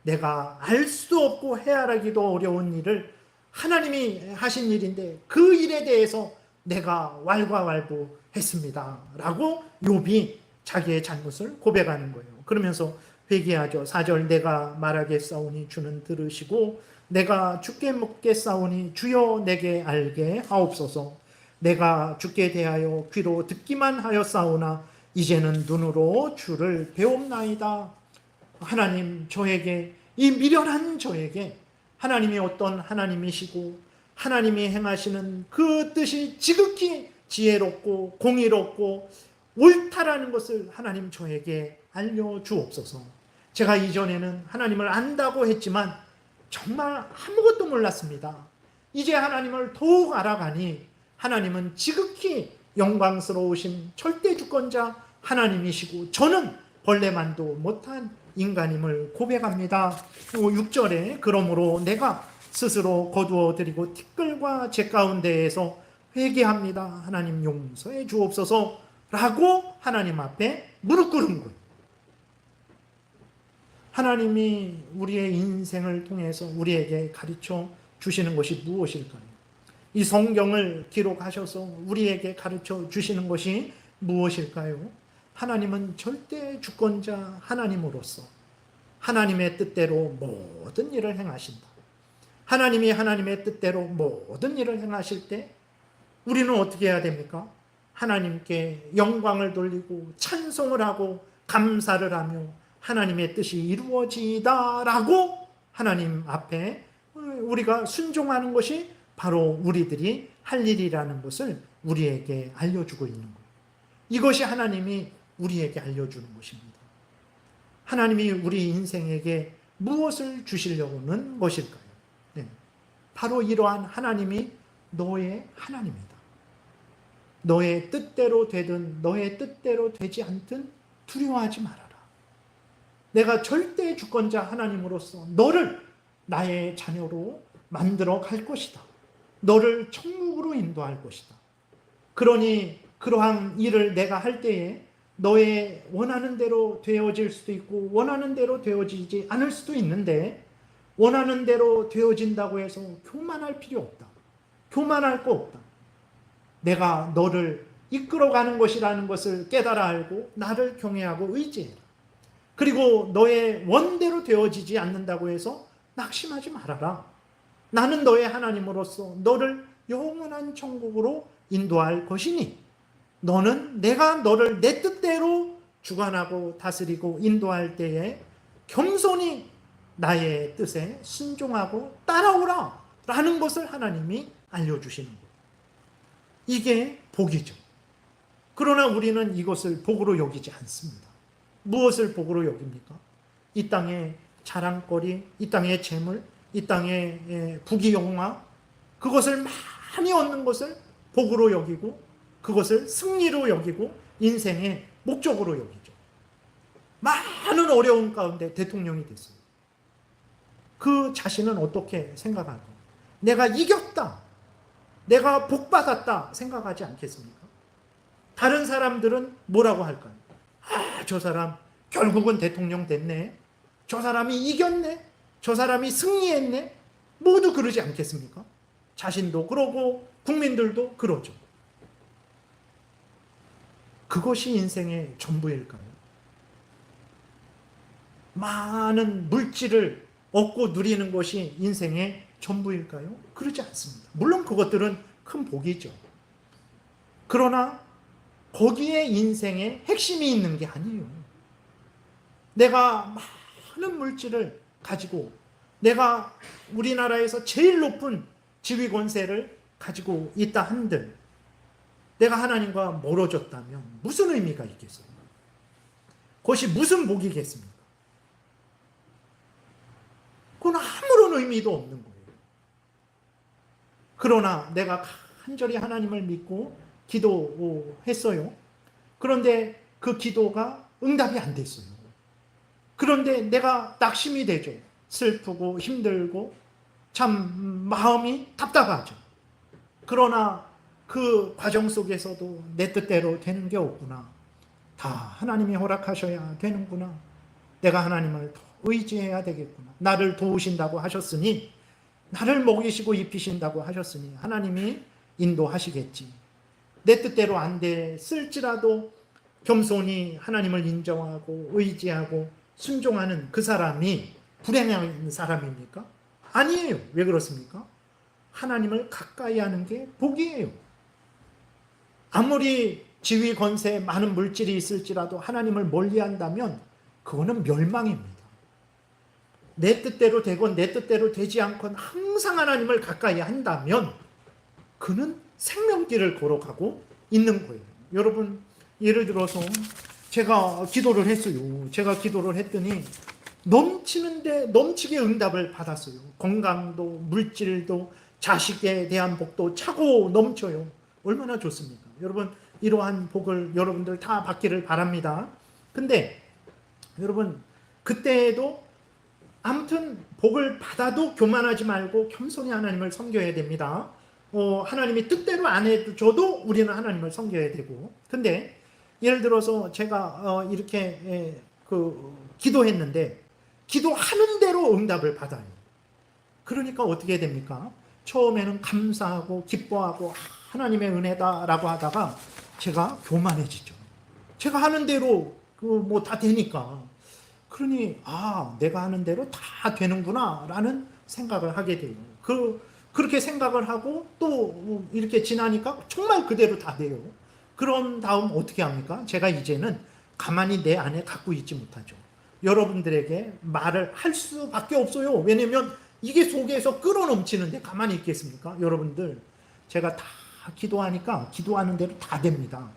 내가 알 수도 없고 헤아리기도 어려운 일을 하나님이 하신 일인데 그 일에 대해서 내가 왈가왈부했습니다 라고 욥이 자기의 잘못을 고백하는 거예요. 그러면서 회개하죠. 4절 내가 말하겠사오니 주는 들으시고 내가 주께 묻겠사오니 주여 내게 알게 하옵소서. 내가 주께 대하여 귀로 듣기만 하였사오나 이제는 눈으로 주를 배옵나이다. 하나님 저에게, 이 미련한 저에게 하나님이 어떤 하나님이시고 하나님이 행하시는 그 뜻이 지극히 지혜롭고 공의롭고 옳다라는 것을 하나님 저에게 알려주옵소서. 제가 이전에는 하나님을 안다고 했지만 정말 아무것도 몰랐습니다. 이제 하나님을 더욱 알아가니 하나님은 지극히 영광스러우신 절대 주권자 하나님이시고 저는 벌레만도 못한 인간임을 고백합니다. 6절에 그러므로 내가 스스로 거두어 드리고 티끌과 제 가운데에서 회개합니다. 하나님 용서해 주옵소서 라고 하나님 앞에 무릎 꿇은 거예요. 하나님이 우리의 인생을 통해서 우리에게 가르쳐 주시는 것이 무엇일까요? 이 성경을 기록하셔서 우리에게 가르쳐 주시는 것이 무엇일까요? 하나님은 절대 주권자 하나님으로서 하나님의 뜻대로 모든 일을 행하신다. 하나님이 하나님의 뜻대로 모든 일을 행하실 때 우리는 어떻게 해야 됩니까? 하나님께 영광을 돌리고 찬송을 하고 감사를 하며 하나님의 뜻이 이루어지다라고 하나님 앞에 우리가 순종하는 것이 바로 우리들이 할 일이라는 것을 우리에게 알려주고 있는 거예요. 이것이 하나님이 우리에게 알려주는 것입니다. 하나님이 우리 인생에게 무엇을 주시려는 것일까요? 네. 바로 이러한 하나님이 너의 하나님이다. 너의 뜻대로 되든 너의 뜻대로 되지 않든 두려워하지 말아라. 내가 절대 주권자 하나님으로서 너를 나의 자녀로 만들어 갈 것이다. 너를 천국으로 인도할 것이다. 그러니 그러한 일을 내가 할 때에 너의 원하는 대로 되어질 수도 있고 원하는 대로 되어지지 않을 수도 있는데 원하는 대로 되어진다고 해서 교만할 필요 없다. 교만할 거 없다. 내가 너를 이끌어가는 것이라는 것을 깨달아 알고 나를 경외하고 의지해라. 그리고 너의 원대로 되어지지 않는다고 해서 낙심하지 말아라. 나는 너의 하나님으로서 너를 영원한 천국으로 인도할 것이니 너는 내가 너를 내 뜻대로 주관하고 다스리고 인도할 때에 겸손히 나의 뜻에 순종하고 따라오라 라는 것을 하나님이 알려주시는 거예요. 이게 복이죠. 그러나 우리는 이것을 복으로 여기지 않습니다. 무엇을 복으로 여깁니까? 이 땅의 자랑거리, 이 땅의 재물, 이 땅의 부귀영화, 그것을 많이 얻는 것을 복으로 여기고 그것을 승리로 여기고 인생의 목적으로 여기죠. 많은 어려움 가운데 대통령이 됐어요. 그 자신은 어떻게 생각할까요? 내가 이겼다. 내가 복받았다 생각하지 않겠습니까? 다른 사람들은 뭐라고 할까요? 아, 저 사람 결국은 대통령 됐네. 저 사람이 이겼네. 저 사람이 승리했네. 모두 그러지 않겠습니까? 자신도 그러고 국민들도 그러죠. 그것이 인생의 전부일까요? 많은 물질을 얻고 누리는 것이 인생의 전부일까요? 그러지 않습니다. 물론 그것들은 큰 복이죠. 그러나 거기에 인생의 핵심이 있는 게 아니에요. 내가 많은 물질을 가지고 내가 우리나라에서 제일 높은 지위 권세를 가지고 있다 한들 내가 하나님과 멀어졌다면 무슨 의미가 있겠어요? 그것이 무슨 복이겠습니까? 그건 아무런 의미도 없는 거예요. 그러나 내가 간절히 하나님을 믿고 기도했어요. 그런데 그 기도가 응답이 안 됐어요. 그런데 내가 낙심이 되죠. 슬프고 힘들고 참 마음이 답답하죠. 그러나 그 과정 속에서도 내 뜻대로 되는 게 없구나. 다 하나님이 허락하셔야 되는구나. 내가 하나님을 의지해야 되겠구나. 나를 도우신다고 하셨으니 나를 먹이시고 입히신다고 하셨으니 하나님이 인도하시겠지. 내 뜻대로 안 됐을지라도 겸손히 하나님을 인정하고 의지하고 순종하는 그 사람이 불행한 사람입니까? 아니에요. 왜 그렇습니까? 하나님을 가까이 하는 게 복이에요. 아무리 지위, 권세, 많은 물질이 있을지라도 하나님을 멀리한다면 그거는 멸망입니다. 내 뜻대로 되건 내 뜻대로 되지 않건 항상 하나님을 가까이 한다면 그는 생명길을 걸어가고 있는 거예요. 여러분, 예를 들어서 제가 기도를 했어요. 제가 기도를 했더니 넘치게 응답을 받았어요. 건강도, 물질도, 자식에 대한 복도 차고 넘쳐요. 얼마나 좋습니까? 여러분, 이러한 복을 여러분들 다 받기를 바랍니다. 근데 여러분, 그때에도 아무튼 복을 받아도 교만하지 말고 겸손히 하나님을 섬겨야 됩니다. 하나님이 뜻대로 안 해줘도 우리는 하나님을 섬겨야 되고. 근데 예를 들어서 제가 이렇게 기도했는데 기도하는 대로 응답을 받아요. 그러니까 어떻게 됩니까? 처음에는 감사하고 기뻐하고 하나님의 은혜다라고 하다가 제가 교만해지죠. 제가 하는 대로 다 되니까. 그러니 내가 하는 대로 다 되는구나라는 생각을 하게 돼요. 그렇게 생각을 하고 또 이렇게 지나니까 정말 그대로 다 돼요. 그런 다음 어떻게 합니까? 제가 이제는 가만히 내 안에 갖고 있지 못하죠. 여러분들에게 말을 할 수밖에 없어요. 왜냐면 이게 속에서 끌어넘치는데 가만히 있겠습니까? 여러분들, 제가 다 기도하니까 기도하는 대로 다 됩니다.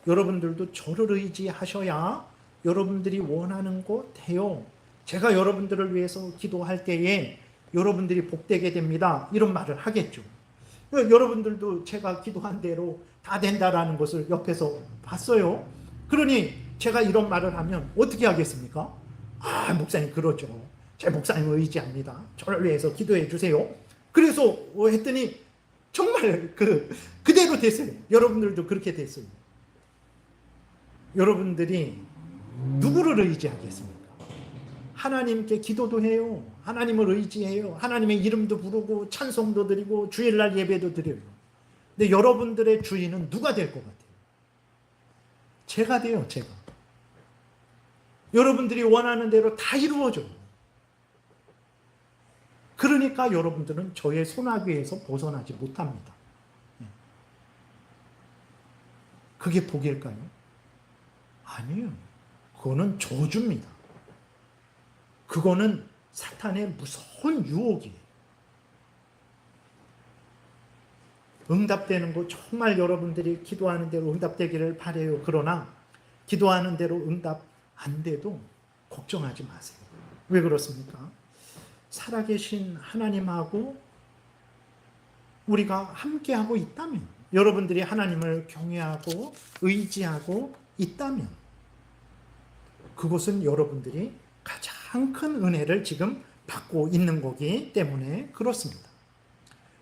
여러분들도 저를 의지하셔야 여러분들이 원하는 거 돼요. 제가 여러분들을 위해서 기도할 때에 여러분들이 복되게 됩니다. 이런 말을 하겠죠. 여러분들도 제가 기도한 대로 다 된다라는 것을 옆에서 봤어요. 그러니 제가 이런 말을 하면 어떻게 하겠습니까? 목사님 그러죠. 제 목사님을 의지합니다. 저를 위해서 기도해 주세요. 그래서 했더니 정말 그대로 됐어요. 여러분들도 그렇게 됐어요. 여러분들이 누구를 의지하겠습니까? 하나님께 기도도 해요. 하나님을 의지해요. 하나님의 이름도 부르고 찬송도 드리고 주일날 예배도 드려요. 근데 여러분들의 주인은 누가 될 것 같아요? 제가 돼요. 제가. 여러분들이 원하는 대로 다 이루어져요. 그러니까 여러분들은 저의 손아귀에서 벗어나지 못합니다. 그게 복일까요? 아니에요. 그거는 저주입니다. 그거는 사탄의 무서운 유혹이에요. 응답되는 거 정말 여러분들이 기도하는 대로 응답되기를 바라요. 그러나 기도하는 대로 응답 안 돼도 걱정하지 마세요. 왜 그렇습니까? 살아계신 하나님하고 우리가 함께하고 있다면, 여러분들이 하나님을 경외하고 의지하고 있다면 그것은 여러분들이 가장 큰 은혜를 지금 받고 있는 거기 때문에 그렇습니다.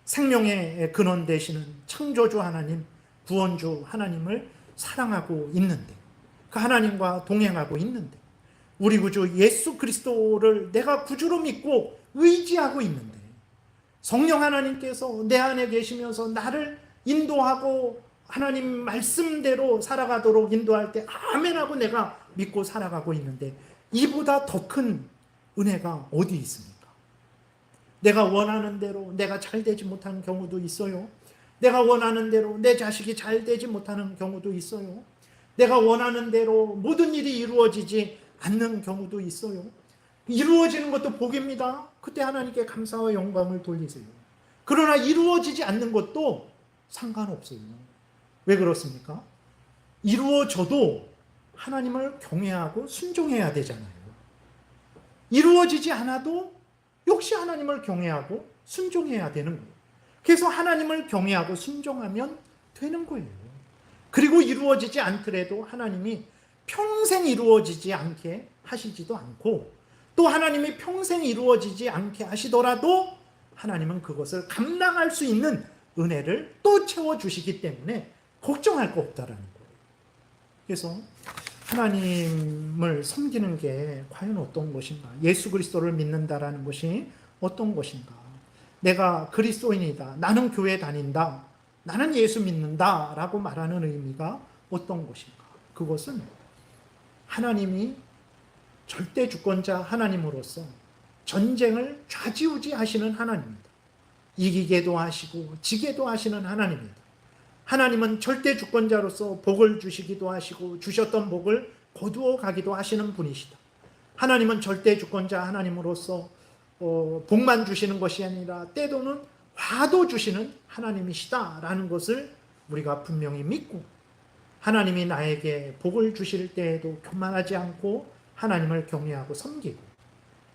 생명의 근원 되시는 창조주 하나님, 구원주 하나님을 사랑하고 있는데, 그 하나님과 동행하고 있는데, 우리 구주 예수 그리스도를 내가 구주로 믿고 의지하고 있는데, 성령 하나님께서 내 안에 계시면서 나를 인도하고 하나님 말씀대로 살아가도록 인도할 때 아멘하고 내가 믿고 살아가고 있는데, 이보다 더 큰 은혜가 어디 있습니까? 내가 원하는 대로 내가 잘 되지 못하는 경우도 있어요. 내가 원하는 대로 내 자식이 잘 되지 못하는 경우도 있어요. 내가 원하는 대로 모든 일이 이루어지지 않는 경우도 있어요. 이루어지는 것도 복입니다. 그때 하나님께 감사와 영광을 돌리세요. 그러나 이루어지지 않는 것도 상관없어요. 왜 그렇습니까? 이루어져도 하나님을 경외하고 순종해야 되잖아요. 이루어지지 않아도 역시 하나님을 경외하고 순종해야 되는 거예요. 그래서 하나님을 경외하고 순종하면 되는 거예요. 그리고 이루어지지 않더라도 하나님이 평생 이루어지지 않게 하시지도 않고, 또 하나님이 평생 이루어지지 않게 하시더라도 하나님은 그것을 감당할 수 있는 은혜를 또 채워주시기 때문에 걱정할 거 없다라는 거예요. 그래서 하나님을 섬기는 게 과연 어떤 것인가? 예수 그리스도를 믿는다라는 것이 어떤 것인가? 내가 그리스도인이다. 나는 교회 다닌다. 나는 예수 믿는다. 라고 말하는 의미가 어떤 것인가? 그것은 하나님이 절대 주권자 하나님으로서 전쟁을 좌지우지하시는 하나님입니다. 이기게도 하시고 지게도 하시는 하나님입니다. 하나님은 절대 주권자로서 복을 주시기도 하시고 주셨던 복을 거두어 가기도 하시는 분이시다. 하나님은 절대 주권자 하나님으로서 복만 주시는 것이 아니라 때로는 화도 주시는 하나님이시다라는 것을 우리가 분명히 믿고, 하나님이 나에게 복을 주실 때에도 교만하지 않고 하나님을 경외하고 섬기고,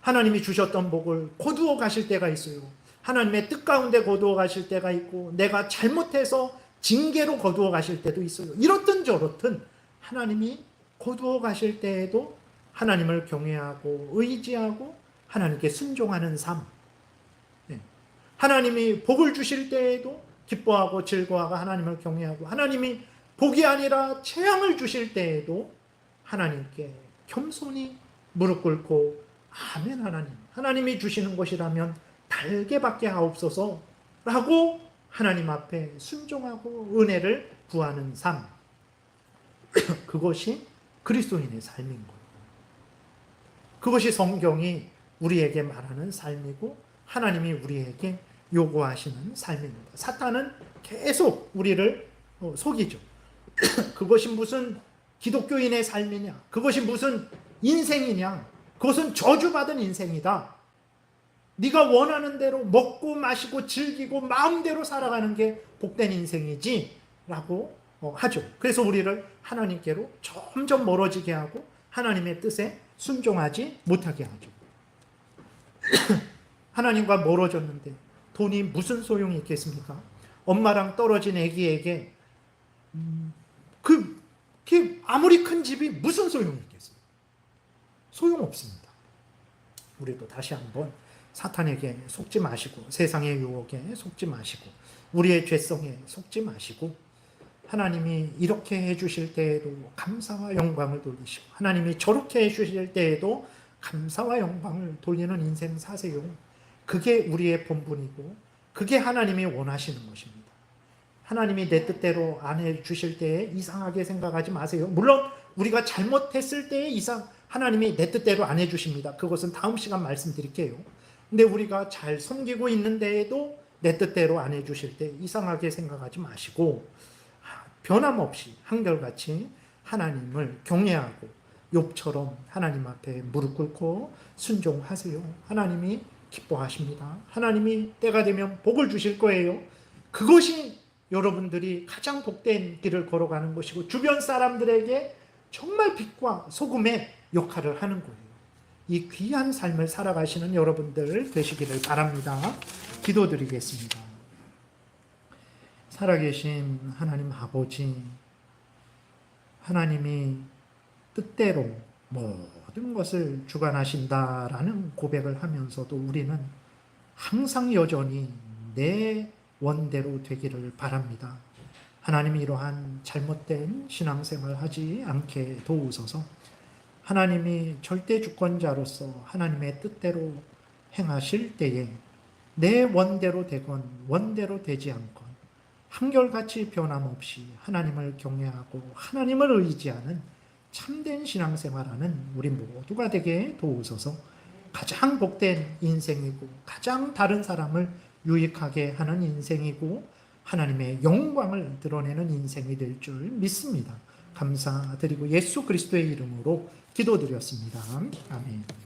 하나님이 주셨던 복을 거두어 가실 때가 있어요. 하나님의 뜻 가운데 거두어 가실 때가 있고, 내가 잘못해서 징계로 거두어 가실 때도 있어요. 이렇든 저렇든 하나님이 거두어 가실 때에도 하나님을 경외하고 의지하고 하나님께 순종하는 삶. 하나님이 복을 주실 때에도 기뻐하고 즐거워하고 하나님을 경외하고, 하나님이 복이 아니라 재앙을 주실 때에도 하나님께 겸손히 무릎 꿇고 아멘 하나님, 하나님이 주시는 것이라면 달게 받게 하옵소서 라고 하나님 앞에 순종하고 은혜를 구하는 삶. 그것이 그리스도인의 삶인 거예요. 그것이 성경이 우리에게 말하는 삶이고 하나님이 우리에게 요구하시는 삶입니다. 사탄은 계속 우리를 속이죠. 그것이 무슨 기독교인의 삶이냐, 그것이 무슨 인생이냐, 그것은 저주받은 인생이다. 네가 원하는 대로 먹고 마시고 즐기고 마음대로 살아가는 게 복된 인생이지 라고 하죠. 그래서 우리를 하나님께로 점점 멀어지게 하고 하나님의 뜻에 순종하지 못하게 하죠. 하나님과 멀어졌는데 돈이 무슨 소용이 있겠습니까? 엄마랑 떨어진 아기에게 그 아무리 큰 집이 무슨 소용이 있겠습니까? 소용없습니다. 우리도 다시 한번 사탄에게 속지 마시고, 세상의 유혹에 속지 마시고, 우리의 죄성에 속지 마시고, 하나님이 이렇게 해주실 때에도 감사와 영광을 돌리시고, 하나님이 저렇게 해주실 때에도 감사와 영광을 돌리는 인생 사세요. 그게 우리의 본분이고 그게 하나님이 원하시는 것입니다. 하나님이 내 뜻대로 안 해주실 때에 이상하게 생각하지 마세요. 물론 우리가 잘못했을 때에 하나님이 내 뜻대로 안 해주십니다. 그것은 다음 시간 말씀드릴게요. 근데 우리가 잘 섬기고 있는 데에도 내 뜻대로 안 해주실 때 이상하게 생각하지 마시고, 변함없이 한결같이 하나님을 경외하고 욥처럼 하나님 앞에 무릎 꿇고 순종하세요. 하나님이 기뻐하십니다. 하나님이 때가 되면 복을 주실 거예요. 그것이 여러분들이 가장 복된 길을 걸어가는 것이고 주변 사람들에게 정말 빛과 소금의 역할을 하는 거예요. 이 귀한 삶을 살아가시는 여러분들 되시기를 바랍니다. 기도드리겠습니다. 살아계신 하나님 아버지, 하나님이 뜻대로 모든 것을 주관하신다라는 고백을 하면서도 우리는 항상 여전히 내 원대로 되기를 바랍니다. 하나님이 이러한 잘못된 신앙생활 하지 않게 도우소서. 하나님이 절대 주권자로서 하나님의 뜻대로 행하실 때에 내 원대로 되건 원대로 되지 않건 한결같이 변함없이 하나님을 경외하고 하나님을 의지하는 참된 신앙생활하는 우리 모두가 되게 도우소서. 가장 복된 인생이고 가장 다른 사람을 유익하게 하는 인생이고 하나님의 영광을 드러내는 인생이 될 줄 믿습니다. 감사드리고 예수 그리스도의 이름으로 기도드렸습니다. 아멘.